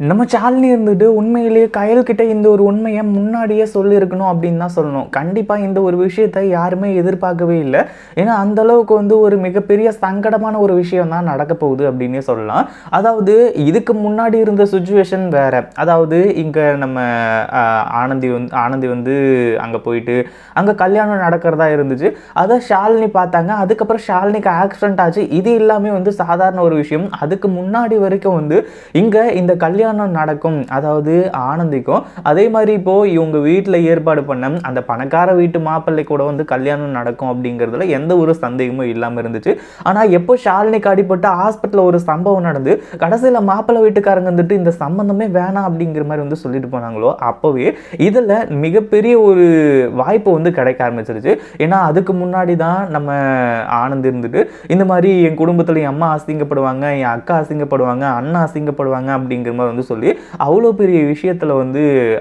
நம்ம ஷாலினி இருந்துட்டு உண்மையிலேயே கயல்கிட்ட இந்த ஒரு உண்மையை முன்னாடியே சொல்லியிருக்கணும் அப்படின்னு தான் சொல்லணும். கண்டிப்பாக இந்த ஒரு விஷயத்தை யாருமே எதிர்பார்க்கவே இல்லை. ஏன்னா அந்தளவுக்கு ஒரு மிகப்பெரிய சங்கடமான ஒரு விஷயம் தான் நடக்க போகுது அப்படின்னே சொல்லலாம். அதாவது இதுக்கு முன்னாடி இருந்த சுச்சுவேஷன் வேற. அதாவது இங்கே நம்ம ஆனந்தி அங்கே போயிட்டு அங்கே கல்யாணம் நடக்கிறதா இருந்துச்சு. அதை ஷாலினி பார்த்தாங்க. அதுக்கப்புறம் ஷாலினிக்கு ஆக்சிடென்ட் ஆச்சு. இது எல்லாமே சாதாரண ஒரு விஷயம். அதுக்கு முன்னாடி வரைக்கும் இங்கே இந்த கல்யாணம் நடக்கும், அதாவது ஆனந்திக்கும் அதே மாதிரி இப்போ இவங்க வீட்டில் ஏற்பாடு பண்ண அந்த பணக்கார வீட்டு மாப்பிள்ளை கூட கல்யாணம் நடக்கும் அப்படிங்கிறதுல எந்த ஒரு சந்தேகமும் இல்லாமல் இருந்துச்சு. ஆனால் எப்போ ஷாலினிக்கு அடிபட்டு ஹாஸ்பிட்டலில் ஒரு சம்பவம் நடந்து கடைசியில் மாப்பிள்ளை வீட்டுக்காரங்க இந்த சம்பந்தமே வேணாம் அப்படிங்கிற மாதிரி சொல்லிட்டு போனாங்களோ அப்போவே இதில் மிகப்பெரிய ஒரு வாய்ப்பு கிடைக்க ஆரம்பிச்சிருச்சு. ஏன்னா அதுக்கு முன்னாடி தான் நம்ம ஆனந்த் இருந்துட்டு இந்த மாதிரி என் குடும்பத்தில் என் அம்மா அசிங்கப்படுவாங்க, என் அக்கா அசிங்கப்படுவாங்க, அண்ணா அசிங்கப்படுவாங்க அப்படிங்கிற மாதிரி சொல்லி அவ்வளோ பெரிய விஷயத்தில்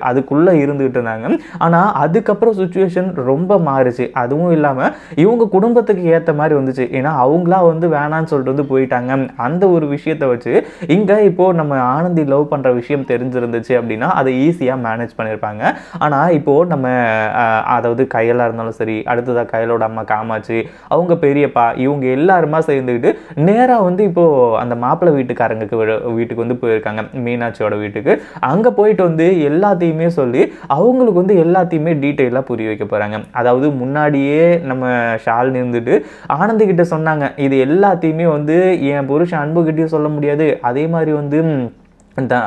அதுக்குள்ளே இருந்துகிட்டு இருந்தாங்க. ஆனால் அதுக்கப்புறம் சுச்சுவேஷன் ரொம்ப மாறுச்சு. அதுவும் இல்லாமல் இவங்க குடும்பத்துக்கு ஏற்ற மாதிரி வந்துச்சு. ஏன்னா அவங்களா வேணான்னு சொல்லிட்டு போயிட்டாங்க. அந்த ஒரு விஷயத்தை வச்சு இங்கே இப்போது நம்ம ஆனந்தி லவ் பண்ணுற விஷயம் தெரிஞ்சிருந்துச்சு அப்படின்னா அதை ஈஸியாக மேனேஜ் பண்ணியிருப்பாங்க. ஆனால் இப்போது நம்ம அதாவது கையலாக இருந்தாலும் சரி, அடுத்ததாக கையலோட அம்மா காமாட்சி, அவங்க பெரியப்பா, இவங்க எல்லாருமா சேர்ந்துக்கிட்டு நேராக இப்போது அந்த மாப்பிள்ளை வீட்டுக்கு போயிருக்காங்க, மீனாட்சியோட வீட்டுக்கு. அங்கே போயிட்டு எல்லாத்தையுமே சொல்லி அவங்களுக்கு எல்லாத்தையுமே டீட்டெயிலாக புரிய வைக்க போகிறாங்க. அதாவது முன்னாடியே நம்ம ஷாலினி ஆனந்தி கிட்ட சொன்னாங்க, இது எல்லாத்தையுமே என் புருஷன் அன்பு கிட்டேயும் சொல்ல முடியாது, அதே மாதிரி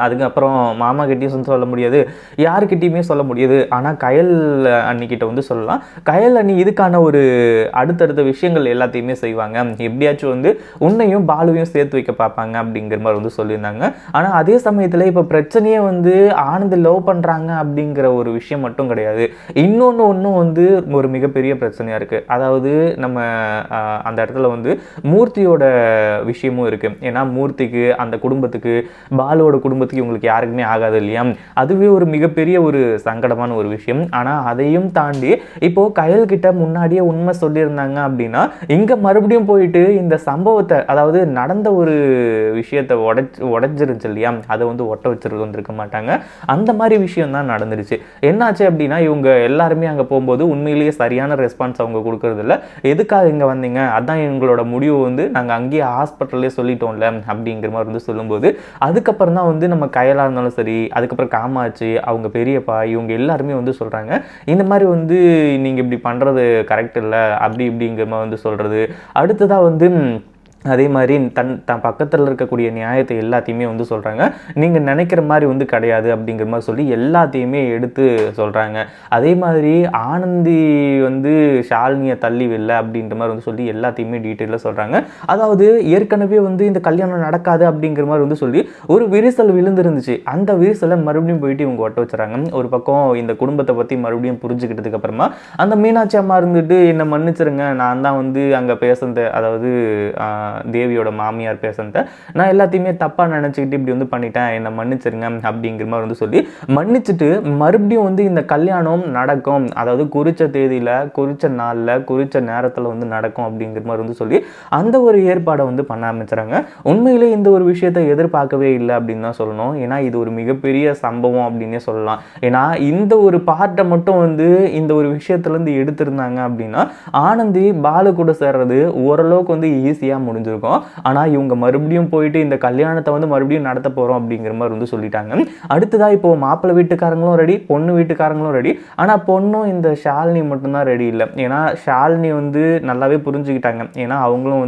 அதுக்கப்புறம் மாமா கிட்டேயும் சொல்ல முடியாது, யாருக்கிட்டையுமே சொல்ல முடியாது. ஆனால் கயல் அண்ணிக்கிட்ட சொல்லலாம். கயல் அண்ணி இதுக்கான ஒரு அடுத்தடுத்த விஷயங்கள் எல்லாத்தையுமே செய்வாங்க, எப்படியாச்சும் உன்னையும் பாலுவையும் சேர்த்து வைக்க பார்ப்பாங்க அப்படிங்கிற மாதிரி சொல்லியிருந்தாங்க. ஆனால் அதே சமயத்தில் இப்போ பிரச்சனையே ஆனந்த் லவ் பண்ணுறாங்க அப்படிங்கிற ஒரு விஷயம் மட்டும் கிடையாது. இன்னொன்று ஒரு மிகப்பெரிய பிரச்சனையாக இருக்குது. அதாவது நம்ம அந்த இடத்துல மூர்த்தியோட விஷயமும் இருக்குது. ஏன்னா மூர்த்திக்கு அந்த குடும்பத்துக்கு பாலுவோட குடும்பத்துக்கு இவங்களுக்கு யாருக்குமே ஆகாது இல்லையா, அதுவே ஒரு மிகப்பெரிய ஒரு சங்கடமான ஒரு விஷயம். ஆனால் அதையும் தாண்டி இப்போ கயல் கிட்ட முன்னாடியே உண்மை சொல்லியிருந்தாங்க அப்படின்னா இங்க மறுபடியும் போயிட்டு இந்த சம்பவத்தை, அதாவது நடந்த ஒரு விஷயத்தை உடைஞ்சிருச்சு இல்லையா, அதை ஒட்ட வச்சிருக்க வந்திருக்க மாட்டாங்க. அந்த மாதிரி விஷயம் தான் நடந்துருச்சு. என்னாச்சு அப்படின்னா இவங்க எல்லாருமே அங்கே போகும்போது உண்மையிலேயே சரியான ரெஸ்பான்ஸ் அவங்க கொடுக்கறது இல்லை. எதுக்காக இங்கே வந்தீங்க, அதான் எங்களோட முடிவு நாங்கள் அங்கேயே ஹாஸ்பிட்டல்லே சொல்லிட்டோம்ல அப்படிங்கிற மாதிரி சொல்லும்போது அதுக்கப்புறம் தான் நம்ம கையலாக இருந்தாலும் சரி, அதுக்கப்புறம் காமாட்சி, அவங்க பெரியப்பா, இவங்க எல்லாருமே சொல்கிறாங்க, இந்த மாதிரி நீங்கள் இப்படி பண்ணுறது கரெக்ட் இல்லை அப்படி இப்படிங்கிற மாதிரி சொல்கிறது. அடுத்ததாக அதே மாதிரி தன் பக்கத்தில் இருக்கக்கூடிய நியாயத்தை எல்லாத்தையுமே சொல்கிறாங்க. நீங்கள் நினைக்கிற மாதிரி கிடையாது அப்படிங்கிற மாதிரி சொல்லி எல்லாத்தையுமே எடுத்து சொல்கிறாங்க. அதே மாதிரி ஆனந்தி ஷாலினியை தள்ளி வில்லை அப்படின்ற மாதிரி சொல்லி எல்லாத்தையுமே டீட்டெயிலாக சொல்கிறாங்க. அதாவது ஏற்கனவே இந்த கல்யாணம் நடக்காது அப்படிங்கிற மாதிரி சொல்லி ஒரு விரிசல் விழுந்துருந்துச்சு. அந்த விரிசலை மறுபடியும் போயிட்டு இவங்க ஒட்ட வச்சுறாங்க. ஒரு பக்கம் இந்த குடும்பத்தை பற்றி மறுபடியும் புரிஞ்சுக்கிட்டதுக்கு அப்புறமா அந்த மீனாட்சி அம்மா என்னை மன்னிச்சிருங்க, நான் தான் அங்கே பேசுனது, அதாவது தேவியோட மாமியார் பேசுனத நான் எல்லாத்தையுமே தப்பா நினைச்சுக்கிட்டு இப்படி பண்ணிட்டேன், என்னை மன்னிச்சிருங்க அப்படிங்கிற மாதிரி சொல்லி மன்னிச்சுட்டு மறுபடியும் இந்த கல்யாணம் நடக்கும், அதாவது குறிச்ச தேதியில, குறிச்ச நாள்ல, குறிச்ச நேரத்துல நடக்கும் அப்படிங்கிற மாதிரி சொல்லி அந்த ஒரு ஏற்பாடை பண்ண ஆரம்பிச்சுறாங்க. உண்மையிலே இந்த ஒரு விஷயத்தை எதிர்பார்க்கவே இல்லை அப்படின்னு தான் சொல்லணும். ஏன்னா இது ஒரு மிகப்பெரிய சம்பவம் அப்படின்னே சொல்லலாம். ஏன்னா இந்த ஒரு பார்ட்டை மட்டும் இந்த ஒரு விஷயத்துல இருந்து எடுத்திருந்தாங்க அப்படின்னா ஆனந்தி பாலு கூட சேர்றது ஓரளவுக்கு ஈஸியா முடிஞ்சிருக்கும். ஆனா இவங்க மறுபடியும் போயிட்டு இந்த கல்யாணத்தை மறுபடியும் நடத்த போறோம் அப்படிங்கிற மாதிரி சொல்லிட்டாங்க. அடுத்ததா இப்போ மாப்பிள்ளை வீட்டுக்காரங்களும் ரெடி, பொண்ணு வீட்டுக்காரங்களும் ரெடி. ஆனா பொண்ணும் இந்த ஷாலினி மட்டும்தான் ரெடி இல்லை. ஏன்னா ஷாலினி நல்லாவே புரிஞ்சுக்கிட்டாங்க. ஏன்னா அவங்களும்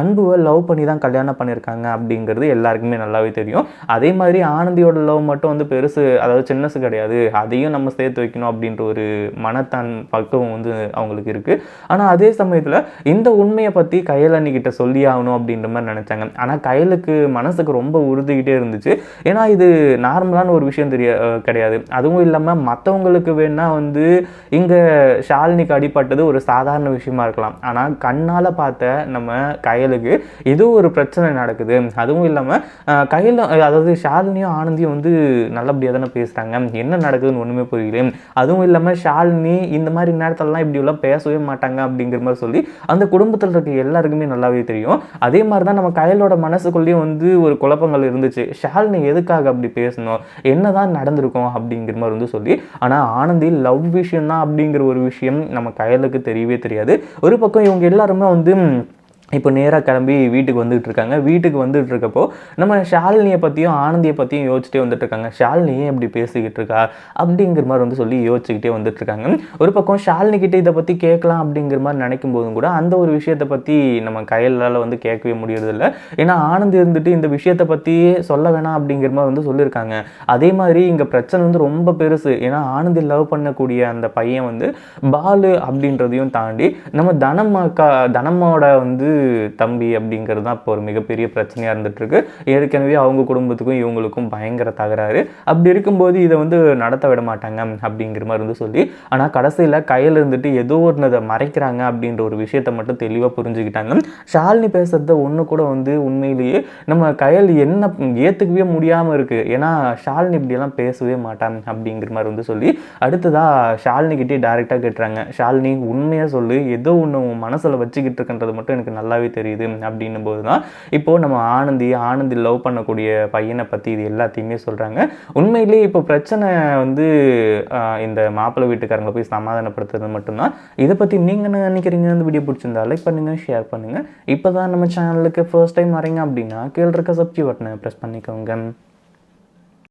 அன்புவை லவ் பண்ணி தான் கல்யாணம் பண்ணியிருக்காங்க அப்படிங்கிறது எல்லாருக்குமே நல்லாவே தெரியும். அதே மாதிரி ஆனந்தியோட லவ் மட்டும் பெருசு, அதாவது சின்னசு கிடையாது, அதையும் நம்ம சேர்த்து வைக்கணும் அப்படின்ற ஒரு மனத்தான் பக்குவம் அவங்களுக்கு இருக்கு. ஆனால் அதே சமயத்தில் இந்த உண்மையை பற்றி கயல் அண்ணிக்கிட்ட சொல்லி ஆகணும் அப்படின்ற மாதிரி நினைச்சாங்க. ஆனால் கயலுக்கு மனசுக்கு ரொம்ப உறுதிக்கிட்டே இருந்துச்சு. ஏன்னா இது நார்மலான ஒரு விஷயம் கிடையாது. அதுவும் இல்லாமல் மற்றவங்களுக்கு வேணா இங்கே ஷாலினிக்கு அடிப்பட்டது ஒரு சாதாரண விஷயமா இருக்கலாம். ஆனால் கண்ணால் பார்த்த நம்ம கயலுக்கு ஏதோ ஒரு பிரச்சனை நடக்குது. அதுவும் இல்லாமல் கையில், அதாவது ஷாலினியும் ஆனந்தியும் நல்லபடியாக தானே பேசுகிறாங்க, என்ன நடக்குதுன்னு ஒன்றுமே புரியல. அதுவும் இல்லாமல் ஷாலினி இந்த மாதிரி நேரத்திலலாம் இப்படி எல்லாம் பேசவே மாட்டாங்க அப்படிங்கிற மாதிரி சொல்லி அந்த குடும்பத்தில் இருக்க எல்லாருக்குமே நல்லாவே தெரியும். தெரியும். அதே மாதிரி தான் நம்ம கயலோட மனசுக்குள்ளேயும் வந்து ஒரு குழப்பங்கள் இருந்துச்சு. ஷாலினி எதுக்காக அப்படி பேசணும், என்னதான் நடந்திருக்கும் அப்படிங்கிற மாதிரி வந்து சொல்லி. ஆனால் ஆனந்தி லவ் விஷயம் தான் அப்படிங்கிற ஒரு விஷயம் நம்ம கயலுக்கு தெரியவே தெரியாது. ஒரு பக்கம் இவங்க எல்லாருமே வந்து இப்போ நேராக கிளம்பி வீட்டுக்கு வந்துட்டு இருக்காங்க. வீட்டுக்கு வந்துட்டு இருக்கப்போ நம்ம ஷாலினியை பற்றியும் ஆனந்தியை பற்றியும் யோசிச்சுட்டே வந்துட்டு இருக்காங்க. ஷாலினி ஏன் இப்படி பேசிக்கிட்டு இருக்கா அப்படிங்கிற மாதிரி வந்து சொல்லி யோசிச்சுக்கிட்டே வந்துட்டு இருக்காங்க. ஒரு பக்கம் ஷாலினி கிட்ட இதை பற்றி கேட்கலாம் அப்படிங்கிற மாதிரி நினைக்கும் போதும் கூட அந்த ஒரு விஷயத்தை பற்றி நம்ம கையலால் வந்து கேட்கவே முடியறதில்ல. ஏன்னா ஆனந்தி இருந்துட்டு இந்த விஷயத்தை பற்றியே சொல்ல வேணாம் அப்படிங்கிற மாதிரி வந்து சொல்லியிருக்காங்க. அதே மாதிரி இங்கே பிரச்சனை வந்து ரொம்ப பெருசு. ஏன்னா ஆனந்தி லவ் பண்ணக்கூடிய அந்த பையன் வந்து பாலு அப்படின்றதையும் தாண்டி நம்ம தனமோட வந்து தம்பி அப்படிங்கிறது தான் இப்போ ஒரு மிகப்பெரிய பிரச்சனையாக இருந்துட்டு இருக்கு. ஏற்கனவே அவங்க குடும்பத்துக்கும் இவங்களுக்கும் பயங்கர தகராறு. அப்படி இருக்கும்போது இதை வந்து நடத்த விட மாட்டாங்க அப்படிங்கிற மாதிரி வந்து சொல்லி, ஆனால் கடைசியில் கையில் இருந்துட்டு ஏதோ ஒன்று மறைக்கிறாங்க அப்படின்ற ஒரு விஷயத்த மட்டும் தெளிவாக புரிஞ்சுக்கிட்டாங்க. ஷாலினி பேசுறத ஒன்று கூட வந்து உண்மையிலேயே நம்ம கையில் என்ன ஏற்றுக்கவே முடியாமல் இருக்கு. ஏன்னா ஷாலினி இப்படியெல்லாம் பேசவே மாட்டாங்க அப்படிங்கிற மாதிரி வந்து சொல்லி அடுத்ததாக ஷாலினிக்கிட்டே டைரெக்டாக கேட்டுறாங்க. ஷாலினி உண்மையாக சொல்லு, ஏதோ ஒன்று உன் மனசில் வச்சுக்கிட்டு இருக்குன்றது மட்டும் எனக்கு நல்லாவே தெரியுது அப்படின்னும் போது தான் இப்போது நம்ம ஆனந்தி லவ் பண்ணக்கூடிய பையனை பற்றி இது எல்லாத்தையுமே சொல்கிறாங்க. உண்மையிலேயே இப்போ பிரச்சனை வந்து இந்த மாப்பிள்ளை வீட்டுக்காரங்களை போய் சமாதானப்படுத்துறது மட்டும்தான். இதை பற்றி நீங்கள் என்ன நினைக்கிறீங்க? இந்த வீடியோ பிடிச்சிருந்தா லைக் பண்ணுங்கள், ஷேர் பண்ணுங்கள். இப்போ தான் நம்ம சேனலுக்கு ஃபர்ஸ்ட் டைம் வரீங்க அப்படின்னா கீழே இருக்க சப்ஸ்கிரைப் பட்டனை ப்ரெஸ் பண்ணிக்கோங்க.